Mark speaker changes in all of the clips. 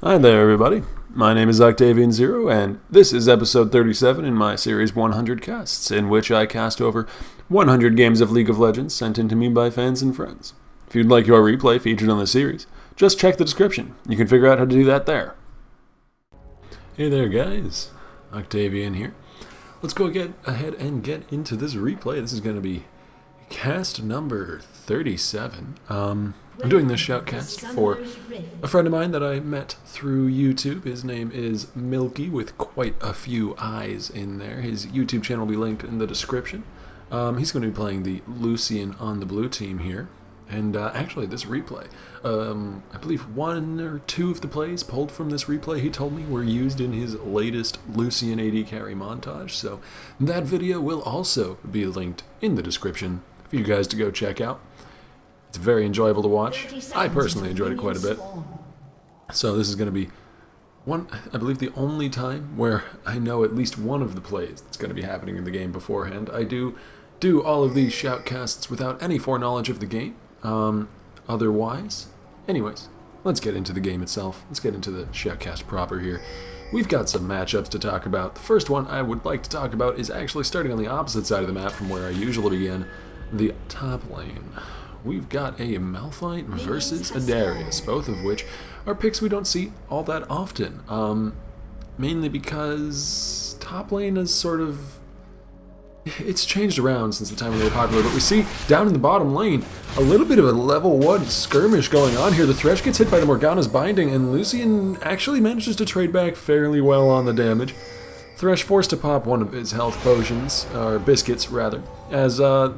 Speaker 1: Hi there, everybody. My name is Octavian0, and this is episode 37 in my series 100 Casts, in which I cast over 100 games of League of Legends sent in to me by fans and friends. If you'd like your replay featured on the series, just check the description. You can figure out how to do that there. Hey there, guys. Octavian here. Let's go get ahead and get into this replay. This is going to be cast number 37. I'm doing this shoutcast for a friend of mine that I met through YouTube. His name is Milky, with quite a few eyes in there. His YouTube channel will be linked in the description. He's going to be playing the Lucian on the blue team here. And actually, this replay, I believe one or two of the plays pulled from this replay, he told me, were used in his latest Lucian AD carry montage. So that video will also be linked in the description for you guys to go check out. It's very enjoyable to watch. I personally enjoyed it quite a bit. So this is going to be I believe the only time where I know at least one of the plays that's going to be happening in the game beforehand. I do all of these shoutcasts without any foreknowledge of the game. Otherwise, anyways, let's get into the game itself. Let's get into the shoutcast proper here. We've got some matchups to talk about. The first one I would like to talk about is actually starting on the opposite side of the map from where I usually begin, the top lane. We've got a Malphite versus a Darius, both of which are picks we don't see all that often. Mainly because top lane is sort of... it's changed around since the time when they were popular, but we see down in the bottom lane a little bit of a level 1 skirmish going on here. The Thresh gets hit by the Morgana's binding, and Lucian actually manages to trade back fairly well on the damage. Thresh forced to pop one of his health potions, or biscuits rather, as I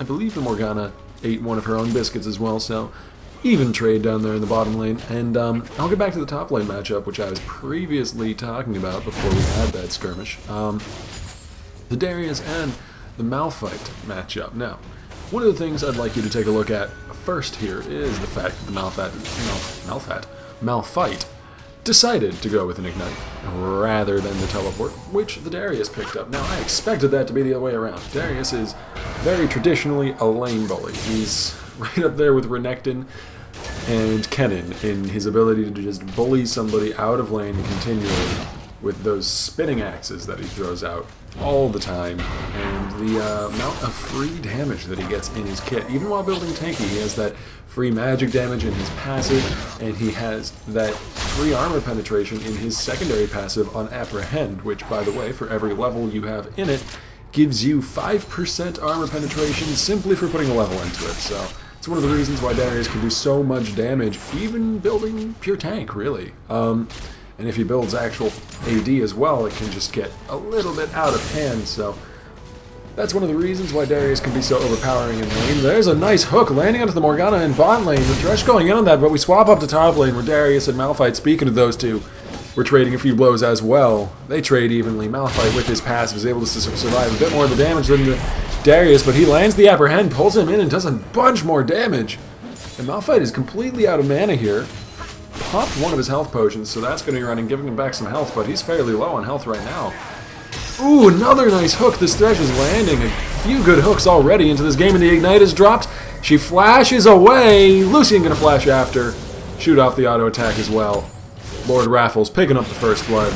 Speaker 1: believe the Morgana ate one of her own biscuits as well, so even trade down there in the bottom lane. And I'll get back to the top lane matchup, which I was previously talking about before we had that skirmish. The Darius and the Malphite matchup. Now, one of the things I'd like you to take a look at first here is the fact that the Malphite decided to go with an Ignite rather than the Teleport, which the Darius picked up. Now, I expected that to be the other way around. Darius is very traditionally a lane bully. He's right up there with Renekton and Kennen in his ability to just bully somebody out of lane continually with those spinning axes that he throws out all the time, and the amount of free damage that he gets in his kit. Even while building tanky, he has that free magic damage in his passive, and he has that free armor penetration in his secondary passive on Apprehend, which, by the way, for every level you have in it, gives you 5% armor penetration simply for putting a level into it. So it's one of the reasons why Darius can do so much damage, even building pure tank, really. And if he builds actual AD as well, it can just get a little bit out of hand, so that's one of the reasons why Darius can be so overpowering in lane. There's a nice hook landing onto the Morgana in bot lane. The Thresh going in on that, but we swap up to top lane where Darius and Malphite, speaking of those two, we're trading a few blows as well. They trade evenly. Malphite, with his passive, is able to survive a bit more of the damage than the Darius, but he lands the Apprehend, pulls him in, and does a bunch more damage. And Malphite is completely out of mana here. Popped one of his health potions, so that's going to be running, giving him back some health, but he's fairly low on health right now. Ooh, another nice hook. This Thresh is landing a few good hooks already into this game, and the Ignite is dropped. She flashes away. Lucian going to flash after. Shoot off the auto attack as well. Lord Raffles picking up the first blood.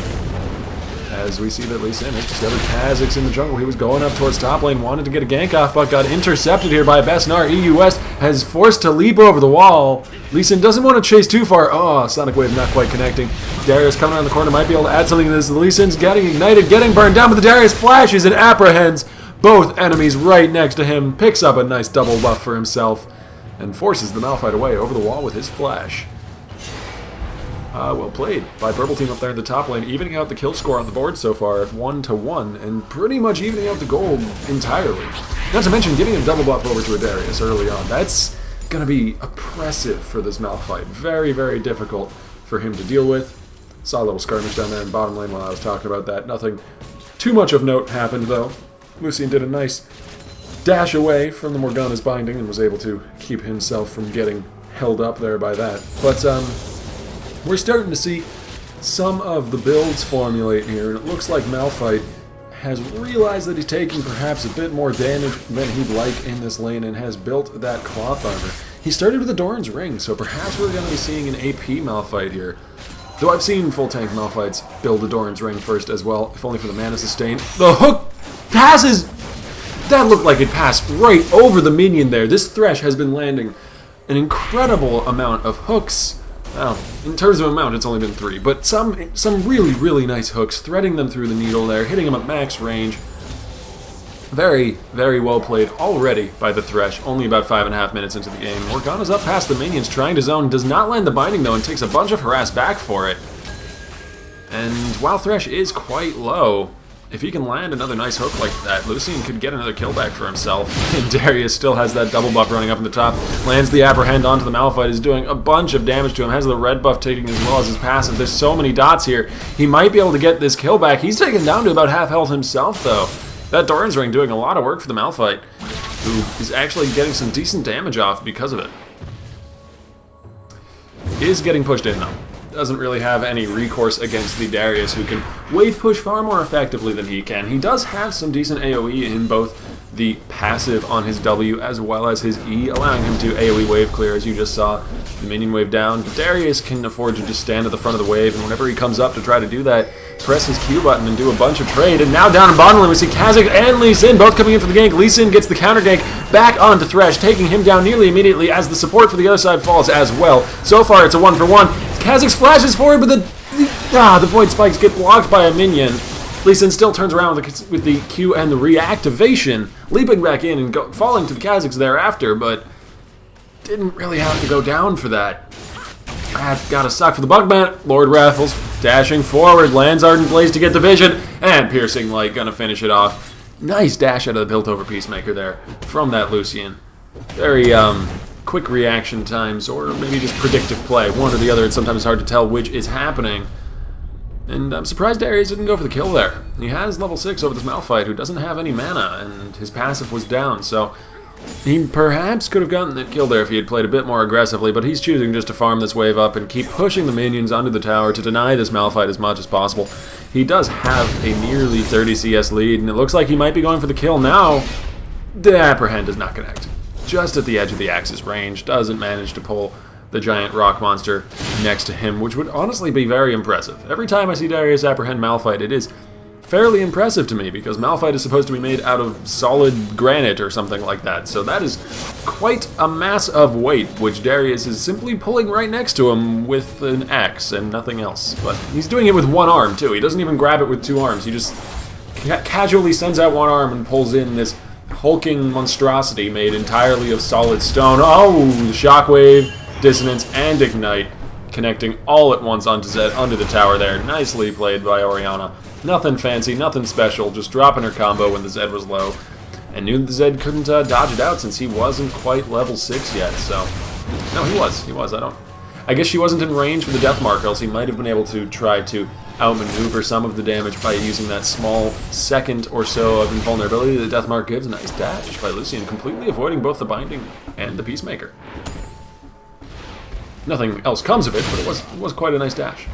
Speaker 1: As we see that Lucian has discovered Kha'Zix in the jungle. He was going up towards top lane, wanted to get a gank off, but got intercepted here by Besnar. EU West has forced to leap over the wall. Lucian doesn't want to chase too far. Oh, Sonic Wave not quite connecting. Darius coming around the corner, might be able to add something to this. Lucian's getting ignited, getting burned down, but the Darius flashes and apprehends both enemies right next to him, picks up a nice double buff for himself, and forces the Malphite away over the wall with his flash. Well played by Purple Team up there in the top lane, evening out the kill score on the board so far at 1-1, and pretty much evening out the gold entirely. Not to mention giving him double buff over to a Darius early on. That's going to be oppressive for this Malphite. Very, very difficult for him to deal with. Saw a little skirmish down there in bottom lane while I was talking about that. Nothing too much of note happened, though. Lucian did a nice dash away from the Morgana's binding and was able to keep himself from getting held up there by that. But, we're starting to see some of the builds formulate here, and it looks like Malphite has realized that he's taking perhaps a bit more damage than he'd like in this lane and has built that cloth armor. He started with the Doran's Ring, so perhaps we're going to be seeing an AP Malphite here. Though I've seen full tank Malphites build a Doran's Ring first as well, if only for the mana sustain. The hook passes! That looked like it passed right over the minion there. This Thresh has been landing an incredible amount of hooks. Well, in terms of amount, it's only been 3, but some really, really nice hooks, threading them through the needle there, hitting them at max range. Very, very well played already by the Thresh, only about 5.5 minutes into the game. Morgana's up past the minions, trying to zone, does not land the binding though, and takes a bunch of harass back for it. And while Thresh is quite low, if he can land another nice hook like that, Lucian could get another kill back for himself. And Darius still has that double buff running up in the top, lands the Apprehend onto the Malphite, is doing a bunch of damage to him, has the red buff taking as well as his passive. There's so many dots here, he might be able to get this kill back. He's taken down to about half health himself though. That Doran's Ring doing a lot of work for the Malphite, who is actually getting some decent damage off because of it. Is getting pushed in though. Doesn't really have any recourse against the Darius, who can wave push far more effectively than he can. He does have some decent AoE in both the passive on his W as well as his E, allowing him to AoE wave clear, as you just saw the minion wave down. But Darius can afford to just stand at the front of the wave, and whenever he comes up to try to do that, press his Q button and do a bunch of trade. And now down in bottom lane, we see Kha'Zix and Lee Sin both coming in for the gank. Lee Sin gets the counter gank back onto Thresh, taking him down nearly immediately as the support for the other side falls as well. So far, it's a 1-for-1. Kha'Zix flashes forward, but the Void Spikes get blocked by a minion. Lee Sin still turns around with the Q and the reactivation, leaping back in and falling to the Kha'Zix thereafter, but didn't really have to go down for that. That gotta suck for the Bugman. Lord Raffles dashing forward, lands Ardent Blaze to get the vision, and Piercing Light gonna finish it off. Nice dash out of the built-over Peacemaker there from that Lucian. Very quick reaction times, or maybe just predictive play. One or the other, it's sometimes hard to tell which is happening. And I'm surprised Darius didn't go for the kill there. He has level 6 over this Malphite, who doesn't have any mana, and his passive was down, so he perhaps could have gotten that kill there if he had played a bit more aggressively, but he's choosing just to farm this wave up and keep pushing the minions onto the tower to deny this Malphite as much as possible. He does have a nearly 30 CS lead, and it looks like he might be going for the kill now. The Apprehend does not connect. Just at the edge of the Axe's range, doesn't manage to pull the giant rock monster next to him, which would honestly be very impressive. Every time I see Darius Apprehend Malphite, it is fairly impressive to me, because Malphite is supposed to be made out of solid granite or something like that, so that is quite a mass of weight, which Darius is simply pulling right next to him with an axe and nothing else. But he's doing it with one arm, too. He doesn't even grab it with 2 arms. He just casually sends out one arm and pulls in this hulking monstrosity made entirely of solid stone. Oh, Shockwave, Dissonance, and Ignite, connecting all at once onto Zed under the tower there. Nicely played by Orianna. Nothing fancy, nothing special, just dropping her combo when the Zed was low. And knew the Zed couldn't dodge it out since he wasn't quite level 6 yet, so... No, he was, I guess she wasn't in range for the Death Mark, else he might have been able to try to outmaneuver some of the damage by using that small second or so of invulnerability that Death Mark gives. A nice dash by Lucian, completely avoiding both the Binding and the Peacemaker. Nothing else comes of it, but it was quite a nice dash.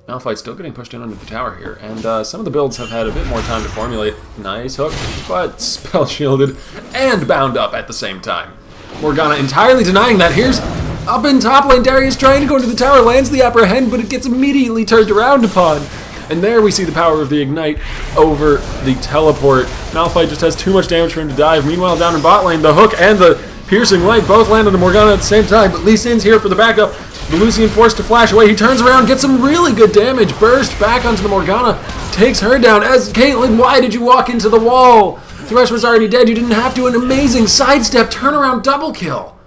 Speaker 1: Malphite still getting pushed in under the tower here, and some of the builds have had a bit more time to formulate. Nice hook, but spell shielded and bound up at the same time. Morgana entirely denying that. Here's up in top lane, Darius trying to go into the tower, lands the Apprehend, but it gets immediately turned around upon. And there we see the power of the Ignite over the teleport. Malphite just has too much damage for him to dive. Meanwhile, down in bot lane, the hook and the Piercing Light both land on Morgana at the same time, but Lee Sin's here for the backup. The Lucian forced to flash away. He turns around, gets some really good damage. Burst back onto the Morgana, takes her down. As Caitlyn, why did you walk into the wall? Thresh was already dead. You didn't have to. An amazing sidestep, turnaround double kill.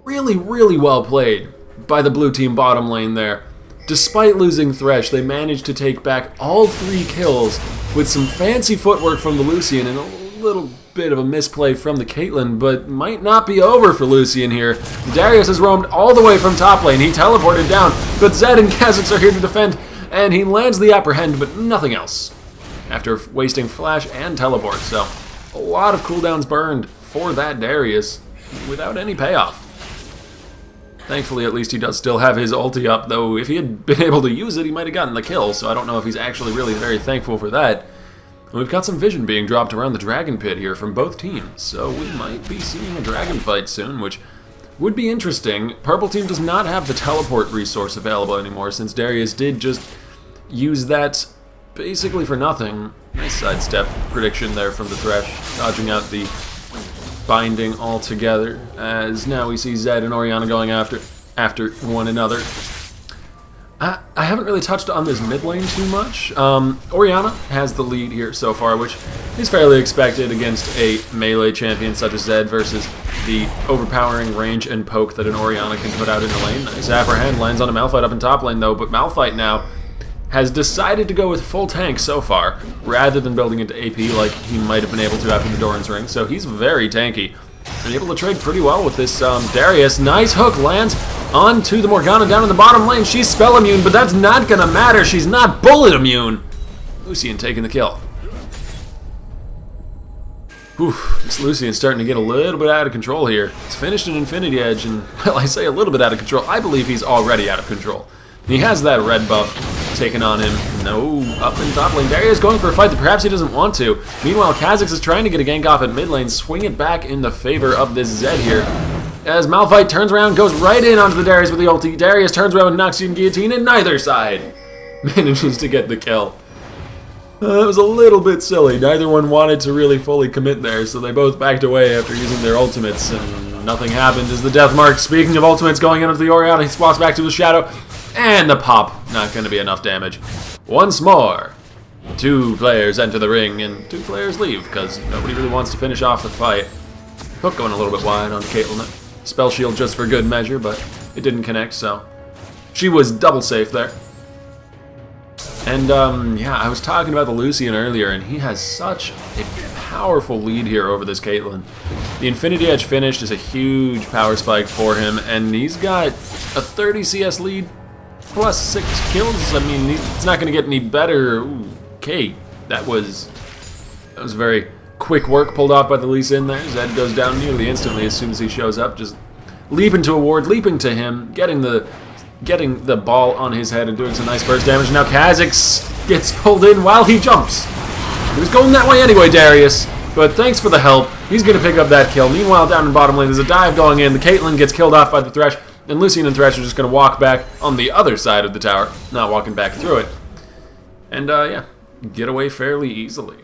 Speaker 1: Really, really well played by the blue team bottom lane there. Despite losing Thresh, they managed to take back all 3 kills with some fancy footwork from the Lucian and a little bit of a misplay from the Caitlyn, but might not be over for Lucian here. Darius has roamed all the way from top lane. He teleported down, but Zed and Kha'Zix are here to defend, and he lands the Apprehend, but nothing else, after wasting flash and teleport. So a lot of cooldowns burned for that Darius without any payoff. Thankfully, at least he does still have his ulti up, though if he had been able to use it, he might have gotten the kill, so I don't know if he's actually really very thankful for that. And we've got some vision being dropped around the Dragon Pit here from both teams, so we might be seeing a dragon fight soon, which would be interesting. Purple team does not have the teleport resource available anymore, since Darius did just use that basically for nothing. Nice sidestep prediction there from the Thresh, dodging out the binding altogether, as now we see Zed and Orianna going after one another. I haven't really touched on this mid lane too much. Orianna has the lead here so far, which is fairly expected against a melee champion such as Zed versus the overpowering range and poke that an Orianna can put out in the lane. Nice apprehend, lands on a Malphite up in top lane though, but Malphite now has decided to go with full tank so far, rather than building into AP like he might have been able to after the Doran's ring, so he's very tanky. And able to trade pretty well with this Darius. Nice hook lands onto the Morgana down in the bottom lane. She's spell immune, but that's not gonna matter. She's not bullet immune. Lucian taking the kill. Whew, this Lucian's starting to get a little bit out of control here. He's finished an Infinity Edge, and, well, I say a little bit out of control. I believe he's already out of control. He has that red buff taken on him. No, up in top lane. Darius going for a fight that perhaps he doesn't want to. Meanwhile, Kha'Zix is trying to get a gank off at mid lane, swing it back in the favor of this Zed here. As Malphite turns around, goes right in onto the Darius with the ulti. Darius turns around with Noxian Guillotine, and neither side manages to get the kill. That was a little bit silly. Neither one wanted to really fully commit there, so they both backed away after using their ultimates, and nothing happened as the death mark. Speaking of ultimates, going into the Orianna, he swaps back to his shadow, and the pop, not going to be enough damage. Once more, 2 players enter the ring, and 2 players leave, because nobody really wants to finish off the fight. Hook going a little bit wide on Caitlyn. Spell shield just for good measure, but it didn't connect, so she was double safe there. And, yeah, I was talking about the Lucian earlier, and he has such a powerful lead here over this Caitlyn. The Infinity Edge finished is a huge power spike for him, and he's got a 30 CS lead plus 6 kills. I mean, it's not going to get any better. Ooh, okay, that was very quick work pulled off by the Lee Sin there. Zed goes down nearly instantly as soon as he shows up, just leaping to a ward, leaping to him, getting the ball on his head and doing some nice burst damage. Now Kha'Zix gets pulled in while he jumps. He was going that way anyway, Darius, but thanks for the help. He's going to pick up that kill. Meanwhile, down in bottom lane, there's a dive going in. The Caitlyn gets killed off by the Thresh, and Lucian and Thresh are just going to walk back on the other side of the tower, not walking back through it. And, yeah, get away fairly easily.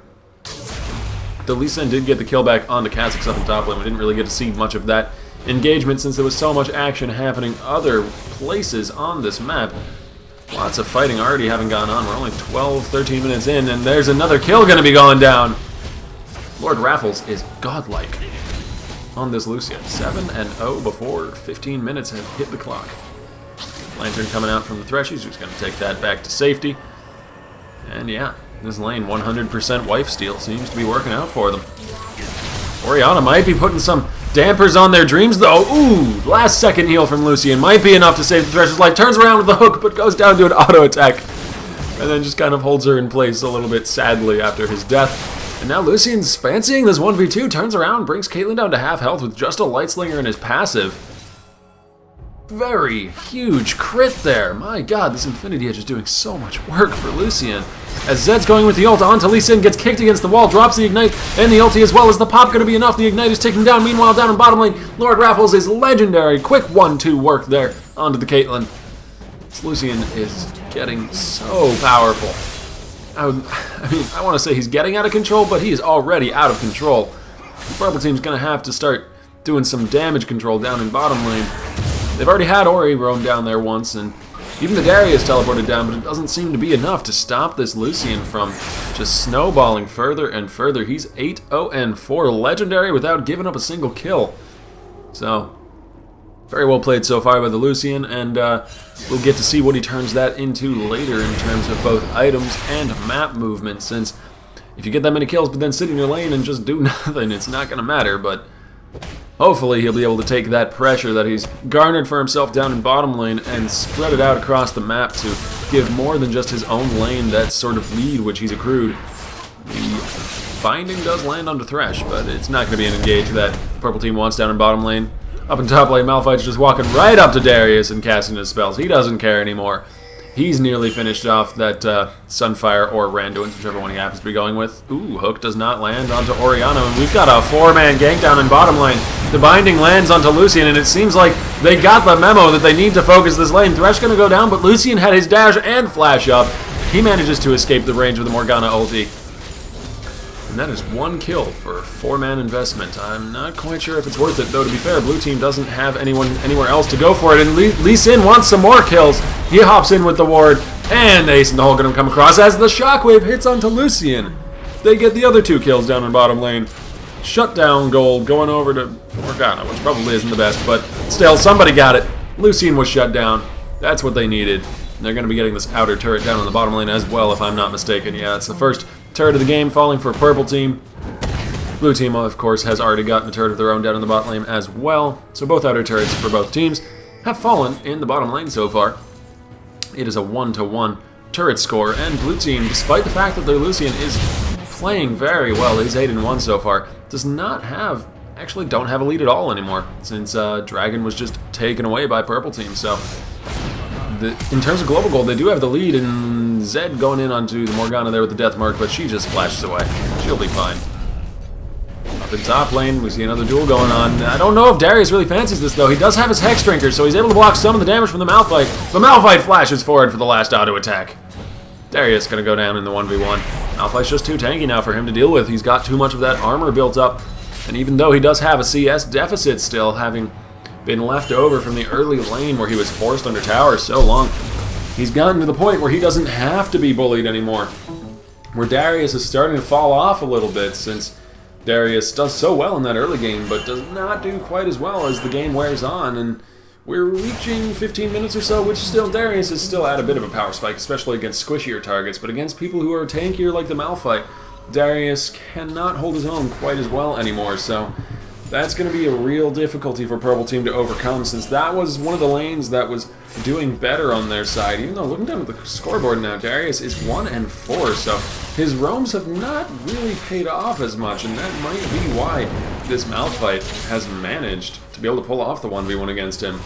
Speaker 1: The Lee Sin did get the kill back onto Kha'Zix up in top lane. We didn't really get to see much of that engagement since there was so much action happening other places on this map. Lots of fighting already having gone on. We're only 13 minutes in, and there's another kill going to be going down. Lord Raffles is godlike on this Lucian. 7-0 before 15 minutes have hit the clock. Lantern coming out from the Thresh. He's just going to take that back to safety. And yeah, this lane 100% wife steal seems to be working out for them. Orianna might be putting some dampers on their dreams, though. Ooh, last second heal from Lucian might be enough to save the Thresh's life. Turns around with the hook, but goes down to an auto attack. And then just kind of holds her in place a little bit sadly after his death. And now Lucian's fancying this 1v2, turns around, brings Caitlyn down to half health with just a Light Slinger in his passive. Very huge crit there. My god, this Infinity Edge is doing so much work for Lucian. As Zed's going with the ult onto Lee Sin, gets kicked against the wall, drops the Ignite and the ulti as well. As the pop going to be enough? The Ignite is taken down. Meanwhile, down in bottom lane, Lord Raffles is legendary. Quick 1-2 work there onto the Caitlyn. This Lucian is getting so powerful. I mean, I want to say he's getting out of control, but he is already out of control. The purple team's going to have to start doing some damage control down in bottom lane. They've already had Ori roam down there once, and even the Darius teleported down, but it doesn't seem to be enough to stop this Lucian from just snowballing further and further. He's 8-0-4 legendary without giving up a single kill. So, very well played so far by the Lucian, and we'll get to see what he turns that into later in terms of both items and map movement, since if you get that many kills but then sit in your lane and just do nothing, it's not going to matter, but hopefully he'll be able to take that pressure that he's garnered for himself down in bottom lane and spread it out across the map to give more than just his own lane that sort of lead which he's accrued. The binding does land onto Thresh, but it's not going to be an engage that the purple team wants down in bottom lane. Up in top lane, Malphite's just walking right up to Darius and casting his spells. He doesn't care anymore. He's nearly finished off that Sunfire or Randuin, whichever one he happens to be going with. Ooh, Hook does not land onto Oriana, and we've got a 4-man gank down in bottom lane. The binding lands onto Lucian, and it seems like they got the memo that they need to focus this lane. Thresh gonna go down, but Lucian had his dash and flash up. He manages to escape the range with the Morgana ulti. And that is 1 kill for a 4-man investment. I'm not quite sure if it's worth it, though, to be fair. Blue team doesn't have anyone anywhere else to go for it, and Lee Sin wants some more kills. He hops in with the ward, and the Ace in the Hole gonna come across as the Shockwave hits onto Lucian. They get the other 2 kills down in bottom lane. Shutdown gold going over to Morgana, which probably isn't the best, but still, somebody got it. Lucian was shut down. That's what they needed. And they're going to be getting this outer turret down in the bottom lane as well, if I'm not mistaken. Yeah, it's the first turret of the game falling for purple team. Blue team, of course, has already gotten a turret of their own down in the bottom lane as well. So both outer turrets for both teams have fallen in the bottom lane so far. It is a 1-to-1 turret score, and blue team, despite the fact that their Lucian is playing very well, he's 8-1 so far, does not have, actually don't have a lead at all anymore, since Dragon was just taken away by purple team. So in terms of global gold, they do have the lead, and Zed going in onto the Morgana there with the death mark, but she just flashes away. She'll be fine. Up in top lane, we see another duel going on. I don't know if Darius really fancies this, though. He does have his Hex Drinker, so he's able to block some of the damage from the Malphite. The Malphite flashes forward for the last auto attack. Darius going to go down in the 1v1. Malphite's just too tanky now for him to deal with. He's got too much of that armor built up, and even though he does have a CS deficit still, having been left over from the early lane where he was forced under tower so long, he's gotten to the point where he doesn't have to be bullied anymore. Where Darius is starting to fall off a little bit, since Darius does so well in that early game, but does not do quite as well as the game wears on, and we're reaching 15 minutes or so, which still, Darius is still at a bit of a power spike, especially against squishier targets, but against people who are tankier like the Malphite, Darius cannot hold his own quite as well anymore, so that's going to be a real difficulty for purple team to overcome, since that was one of the lanes that was doing better on their side. Even though, looking down at the scoreboard now, Darius is 1-4, so his roams have not really paid off as much, and that might be why this Malphite has managed to be able to pull off the 1v1 against him.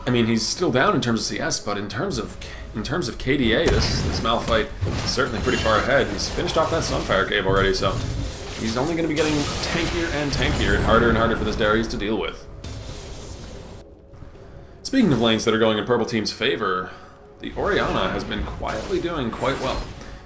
Speaker 1: I mean, he's still down in terms of CS, but in terms of KDA, this Malphite is certainly pretty far ahead. He's finished off that Sunfire cave already, so he's only going to be getting tankier and tankier, and harder for this Darius to deal with. Speaking of lanes that are going in purple team's favor, the Oriana has been quietly doing quite well.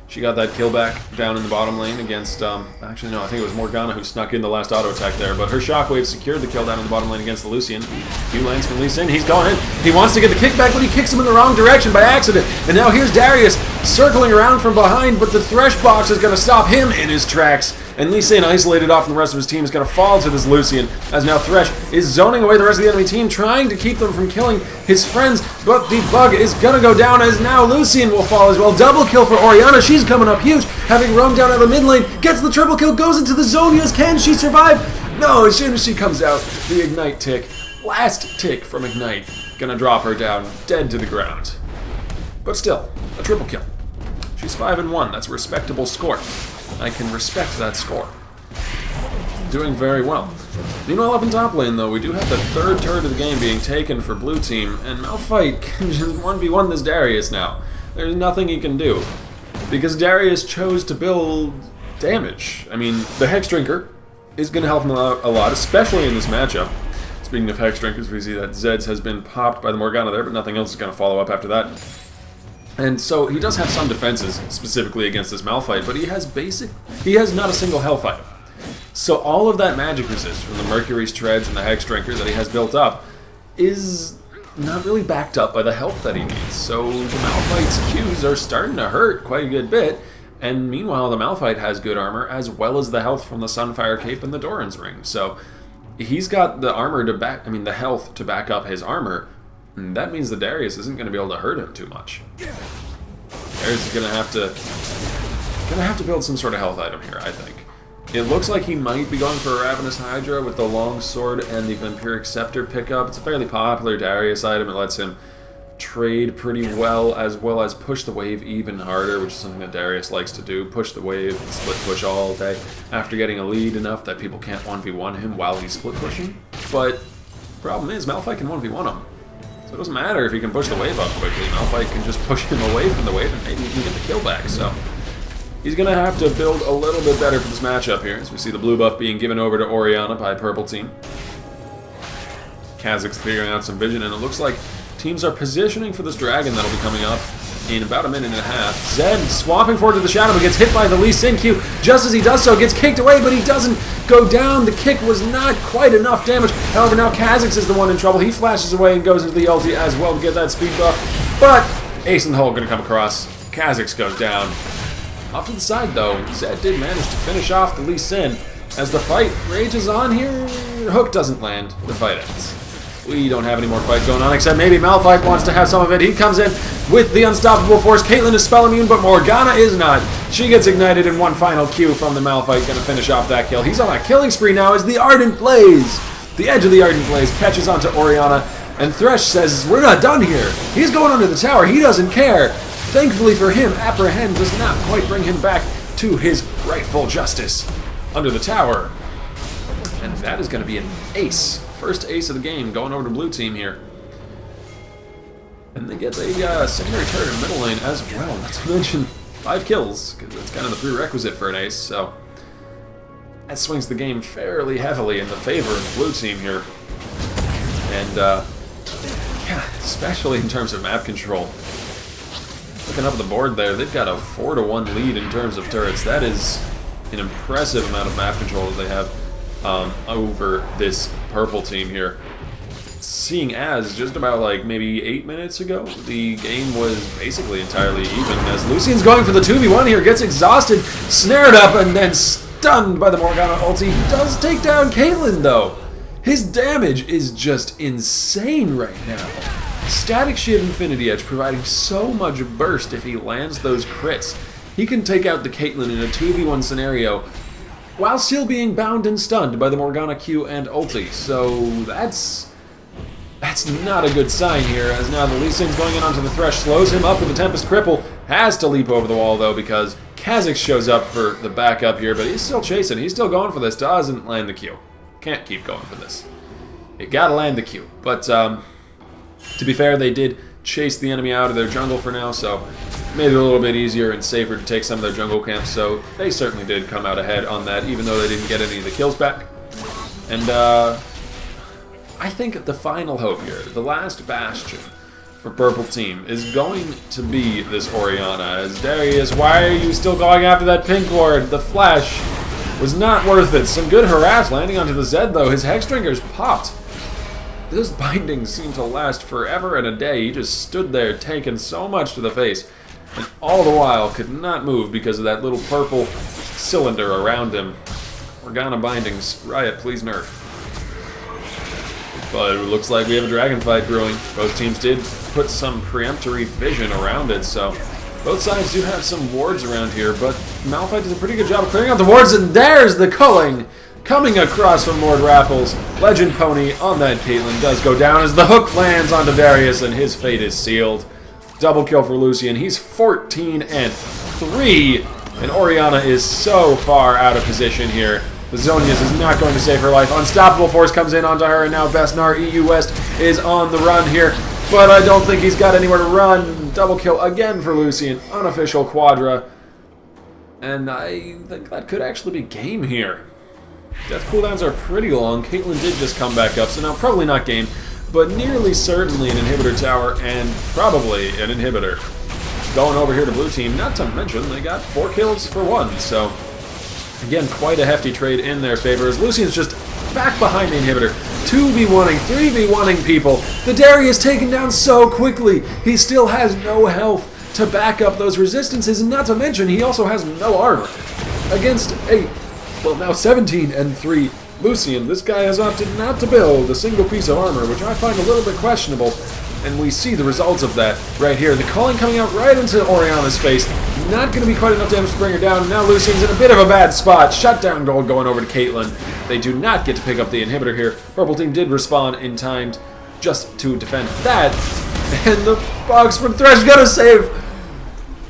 Speaker 1: She got that kill back down in the bottom lane against, actually no, I think it was Morgana who snuck in the last auto attack there, but her Shockwave secured the kill down in the bottom lane against the Lucian. Few lanes from Lee Sin, he's going in, he wants to get the kickback, but he kicks him in the wrong direction by accident, and now here's Darius circling around from behind, but the Thresh box is going to stop him in his tracks, and Lee Sin, isolated off from the rest of his team, is going to fall to this Lucian, as now Thresh is zoning away the rest of the enemy team, trying to keep them from killing his friends, but the bug is going to go down, as now Lucian will fall as well. Double kill for Oriana, she's coming up huge, having roamed down out of the mid lane, gets the triple kill, goes into the Zonias, can she survive? No, as soon as she comes out, the Ignite tick, last tick from Ignite, going to drop her down, dead to the ground. But still, a triple kill. She's 5-1, that's a respectable score. I can respect that score. Doing very well. Meanwhile, up in top lane, though, we do have the third turret of the game being taken for blue team, and Malphite can just 1v1 this Darius now. There's nothing he can do, because Darius chose to build damage. I mean, the Hex Drinker is going to help him out a lot, especially in this matchup. Speaking of Hex Drinkers, we see that Zed's has been popped by the Morgana there, but nothing else is going to follow up after that. And so he does have some defenses, specifically against this Malphite, but he has not a single health item. So all of that magic resist from the Mercury's Treads and the Hex Drinker that he has built up is not really backed up by the health that he needs. So the Malphite's Qs are starting to hurt quite a good bit, and meanwhile the Malphite has good armor as well as the health from the Sunfire Cape and the Doran's Ring. So he's got the armor to the health to back up his armor, and that means the Darius isn't going to be able to hurt him too much. Darius is going to have to build some sort of health item here, I think. It looks like he might be going for a Ravenous Hydra with the Long Sword and the Vampiric Scepter pickup. It's a fairly popular Darius item. It lets him trade pretty well as push the wave even harder, which is something that Darius likes to do. Push the wave and split push all day after getting a lead enough that people can't 1v1 him while he's split pushing. But the problem is, Malphite can 1v1 him. So it doesn't matter if he can push the wave up quickly. Malphite can just push him away from the wave and maybe he can get the kill back. So he's going to have to build a little bit better for this matchup here, as we see the blue buff being given over to Orianna by purple team. Kha'Zix's figuring out some vision, and it looks like teams are positioning for this dragon that'll be coming up in about a minute and a half. Zed swapping forward to the shadow, but gets hit by the Lee Sin Q. Just as he does so, gets kicked away, but he doesn't go down. The kick was not quite enough damage. However, now Kha'Zix is the one in trouble. He flashes away and goes into the ulti as well to get that speed buff. But Ace in the hole going to come across. Kha'Zix goes down. Off to the side, though, Zed did manage to finish off the Lee Sin. As the fight rages on here, the hook doesn't land. The fight ends. We don't have any more fight going on, except maybe Malphite wants to have some of it. He comes in with the unstoppable force. Caitlyn is spell immune, but Morgana is not. She gets ignited in one final Q from the Malphite, going to finish off that kill. He's on a killing spree now as the Ardent Blaze, the edge of the Ardent Blaze, catches onto Orianna, and Thresh says, we're not done here. He's going under the tower. He doesn't care. Thankfully for him, Apprehend does not quite bring him back to his rightful justice under the tower. And that is going to be an ace. First ace of the game going over to blue team here. And they get a secondary turret in middle lane as well. Not to mention 5 kills, because that's kind of the prerequisite for an ace. So that swings the game fairly heavily in the favor of the blue team here. And yeah, especially in terms of map control. Looking up at the board there, they've got a 4-1 lead in terms of turrets. That is an impressive amount of map control that they have over this purple team here. Seeing as just about like maybe 8 minutes ago, the game was basically entirely even, as Lucian's going for the 2v1 here, gets exhausted, snared up, and then stunned by the Morgana ulti. He does take down Caitlyn though. His damage is just insane right now. Static Shield Infinity Edge providing so much burst if he lands those crits. He can take out the Caitlyn in a 2v1 scenario while still being bound and stunned by the Morgana Q and ulti. So that's not a good sign here, as now the Lee Sin's going in onto the Thresh, slows him up with the Tempest Cripple, has to leap over the wall though because Kha'Zix shows up for the backup here, but he's still chasing, he's still going for this, doesn't land the Q. Can't keep going for this. You gotta land the Q. But to be fair, they did chase the enemy out of their jungle for now, so made it a little bit easier and safer to take some of their jungle camps, so they certainly did come out ahead on that, even though they didn't get any of the kills back. And I think the final hope here, the last bastion for purple team, is going to be this Orianna. As Darius, why are you still going after that pink ward? The flash was not worth it. Some good harass landing onto the Zed though. His Hexdrinker's popped. Those bindings seem to last forever and a day. He just stood there taking so much to the face, and all the while could not move because of that little purple cylinder around him. Morgana bindings. Riot, please nerf. But it looks like we have a dragon fight brewing. Both teams did put some preemptory vision around it, so both sides do have some wards around here, but Malphite does a pretty good job of clearing out the wards, and there's the culling coming across from Lord Raffles. Legend Pony on that Caitlyn does go down as the hook lands onto Darius, and his fate is sealed. Double kill for Lucian. He's 14 and 3, and Orianna is so far out of position here. The Zonius is not going to save her life. Unstoppable Force comes in onto her, and now Besnar EU West is on the run here. But I don't think he's got anywhere to run. Double kill again for Lucian. Unofficial Quadra. And I think that could actually be game here. Death cooldowns are pretty long. Caitlyn did just come back up, so now probably not game, but nearly certainly an inhibitor tower and probably an inhibitor. Going over here to blue team, not to mention they got 4 kills for 1, so again, quite a hefty trade in their favor, as Lucian's just back behind the inhibitor. 2v1ing, 3v1ing people. The Darius taken down so quickly. He still has no health to back up those resistances, and not to mention he also has no armor. Against a, well, now 17 and 3 Lucian, this guy has opted not to build a single piece of armor, which I find a little bit questionable. And we see the results of that right here. The calling coming out right into Orianna's face. Not going to be quite enough damage to bring her down. Now Lucian's in a bit of a bad spot. Shutdown gold going over to Caitlyn. They do not get to pick up the inhibitor here. Purple team did respawn in time just to defend that. And the box from Thresh gonna save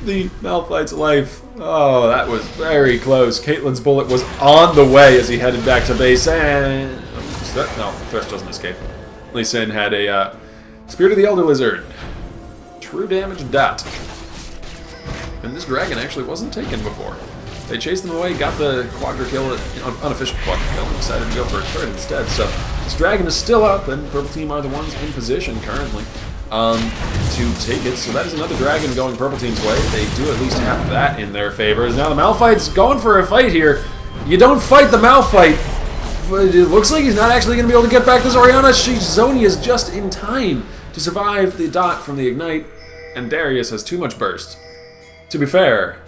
Speaker 1: the Malphite's life. Oh, that was very close. Caitlyn's bullet was on the way as he headed back to base. And no, Thresh doesn't escape. Lee Sin had a Spirit of the Elder Lizard. True damage dot. And this dragon actually wasn't taken before. They chased them away, got the quadra kill, unofficial quadra kill, and decided to go for a turret instead. So this dragon is still up, and Purple Team are the ones in position currently to take it. So that is another dragon going Purple Team's way. They do at least have that in their favor. Now the Malphite's going for a fight here. You don't fight the Malphite. But it looks like he's not actually going to be able to get back this Orianna. Zoni is just in time to survive the dot from the Ignite, and Darius has too much burst. To be fair,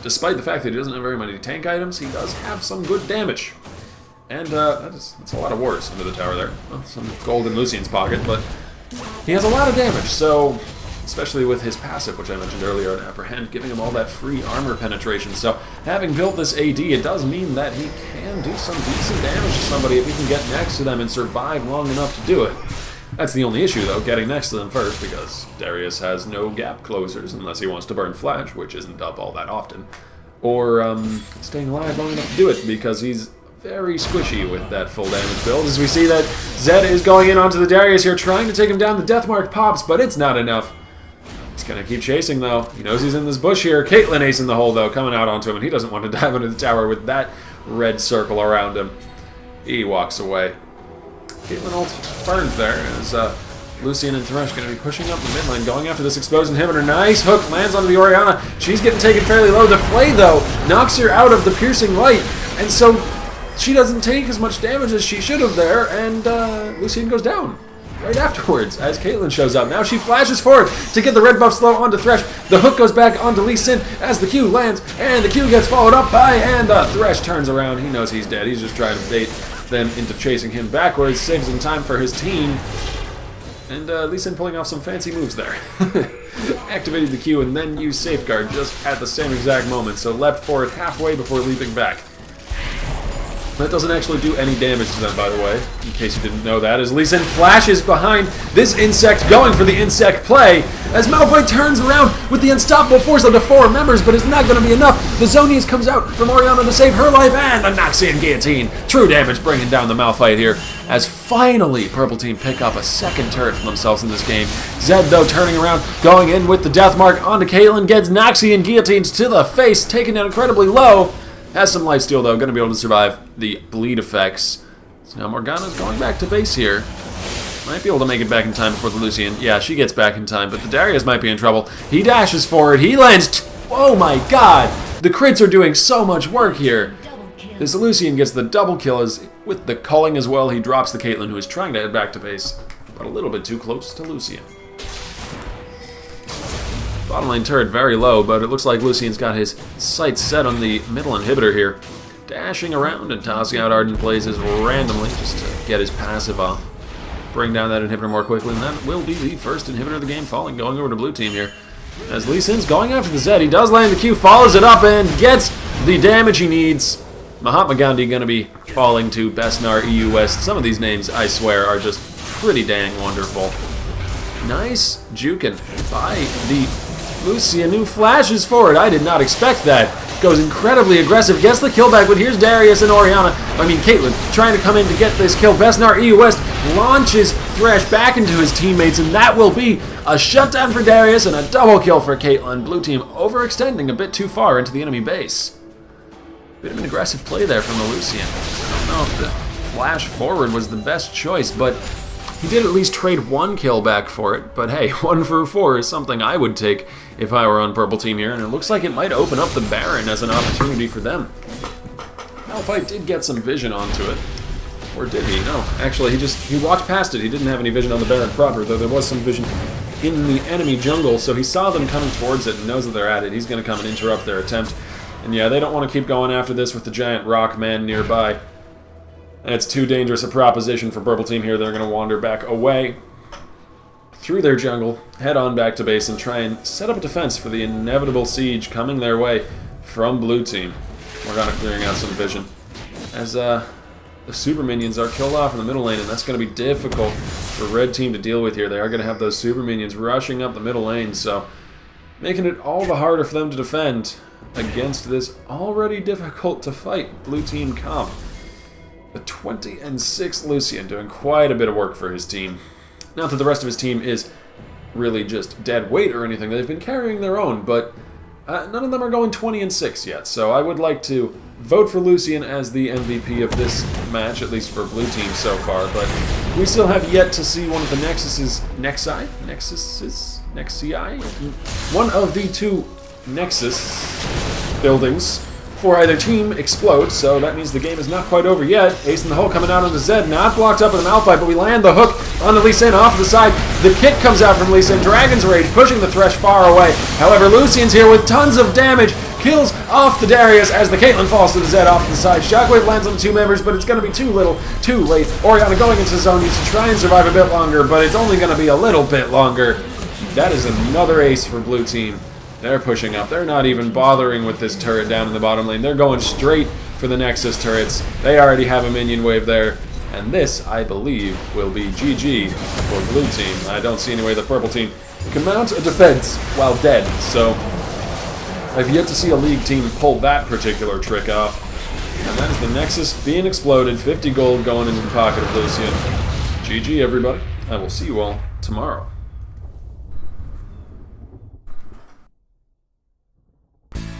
Speaker 1: despite the fact that he doesn't have very many tank items, he does have some good damage. And that's a lot of wars into the tower there. Well, some gold in Lucian's pocket, but he has a lot of damage, so especially with his passive, which I mentioned earlier, and Apprehend, giving him all that free armor penetration. So having built this AD, it does mean that he can do some decent damage to somebody if he can get next to them and survive long enough to do it. That's the only issue, though, getting next to them first, because Darius has no gap closers unless he wants to burn Flash, which isn't up all that often, or staying alive long enough to do it, because he's very squishy with that full damage build. As we see that Zed is going in onto the Darius here, trying to take him down. The Deathmark pops, but it's not enough. He's going to keep chasing, though. He knows he's in this bush here. Caitlyn ace in the hole, though, coming out onto him, and he doesn't want to dive into the tower with that red circle around him. He walks away. Caitlyn ult burned there, as Lucian and Thresh going to be pushing up the mid lane, going after this exposed inhibitor. Nice hook, lands onto the Orianna. She's getting taken fairly low. The Flay, though, knocks her out of the piercing light, and so she doesn't take as much damage as she should have there, and Lucian goes down right afterwards as Caitlyn shows up. Now she flashes forward to get the red buff slow onto Thresh. The hook goes back onto Lee Sin as the Q lands, and the Q gets followed up by, and Thresh turns around. He knows he's dead. He's just trying to bait them into chasing him backwards, saves him time for his team. And Lee Sin pulling off some fancy moves there. Activated the Q and then used Safeguard just at the same exact moment, so leapt forward halfway before leaping back. That doesn't actually do any damage to them, by the way, in case you didn't know that, as Lee Sin flashes behind this insect, going for the insect play, as Malphite turns around with the unstoppable force of the 4 members, but it's not going to be enough. The Zonius comes out from Orianna to save her life, and the Noxian Guillotine. True damage bringing down the Malphite here, as finally Purple Team pick up a second turret for themselves in this game. Zed, though, turning around, going in with the Deathmark onto Caitlyn, gets Noxian Guillotines to the face, taken down incredibly low. Has some lifesteal, though, going to be able to survive the bleed effects. So now Morgana's going back to base here. Might be able to make it back in time before the Lucian. Yeah, she gets back in time, but the Darius might be in trouble. He dashes forward. He lands. Oh my god! The crits are doing so much work here. This Lucian gets the double kill, as with the culling as well. He drops the Caitlyn, who is trying to head back to base, but a little bit too close to Lucian. Bottom lane turret very low, but it looks like Lucian's got his sights set on the middle inhibitor here. Dashing around and tossing out Ardent Blazes randomly just to get his passive off. Bring down that inhibitor more quickly, and that will be the first inhibitor of the game falling, going over to blue team here. As Lee Sin's going after the Zed, he does land the Q, follows it up, and gets the damage he needs. Mahatma Gandhi going to be falling to Besnar EU West. Some of these names, I swear, are just pretty dang wonderful. Nice jukin by the Lucian, who flashes forward. I did not expect that. Goes incredibly aggressive, gets the kill back, but here's Darius and Caitlyn, trying to come in to get this kill. Besnar EU West launches Thresh back into his teammates, and that will be a shutdown for Darius and a double kill for Caitlyn. Blue team overextending a bit too far into the enemy base. Bit of an aggressive play there from the Lucian. I don't know if the flash forward was the best choice, but he did at least trade 1 kill back for it. But hey, 1 for 4 is something I would take if I were on Purple Team here, and it looks like it might open up the Baron as an opportunity for them. Malphite did get some vision onto it. Or did he? No. Actually, he walked past it. He didn't have any vision on the Baron proper, though there was some vision in the enemy jungle, so he saw them coming towards it and knows that they're at it. He's going to come and interrupt their attempt. And yeah, they don't want to keep going after this with the giant rock man nearby. And it's too dangerous a proposition for Purple Team here. They're going to wander back away through their jungle, head on back to base, and try and set up a defense for the inevitable siege coming their way from Blue Team. Morgana clearing out some vision as the super minions are killed off in the middle lane, and that's going to be difficult for Red Team to deal with here. They are going to have those super minions rushing up the middle lane, so making it all the harder for them to defend against this already difficult to fight Blue Team comp. The 20-6 Lucian doing quite a bit of work for his team. Not that the rest of his team is really just dead weight or anything. They've been carrying their own, but none of them are going 20-6 yet. So I would like to vote for Lucian as the MVP of this match, at least for blue team so far. But we still have yet to see one of the Nexii? One of the two Nexus buildings for either team explode, so that means the game is not quite over yet. Ace in the hole coming out on the Zed, not blocked up with a Malphite, but we land the hook on the Lee Sin off the side. The kick comes out from Lee Sin, Dragon's Rage pushing the Thresh far away. However, Lucian's here with tons of damage, kills off the Darius as the Caitlyn falls to the Zed off the side. Shockwave lands on the two members, but it's going to be too little, too late. Orianna going into zone needs to try and survive a bit longer, but it's only going to be a little bit longer. That is another ace for blue team. They're pushing up. They're not even bothering with this turret down in the bottom lane. They're going straight for the Nexus turrets. They already have a minion wave there. And this, I believe, will be GG for blue team. I don't see any way the purple team can mount a defense while dead. So I've yet to see a league team pull that particular trick off. And that is the Nexus being exploded. 50 gold going into the pocket of Lucian. GG, everybody. I will see you all tomorrow.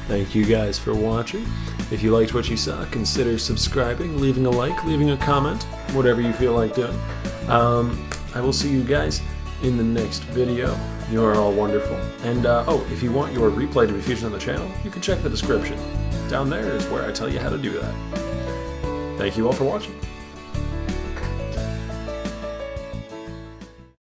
Speaker 1: Thank you guys for watching. If you liked what you saw, consider subscribing, leaving a like, leaving a comment, whatever you feel like doing. I will see you guys in the next video. You are all wonderful. And oh, if you want your replay to be featured on the channel, you can check the description. Down there is where I tell you how to do that. Thank you all for watching.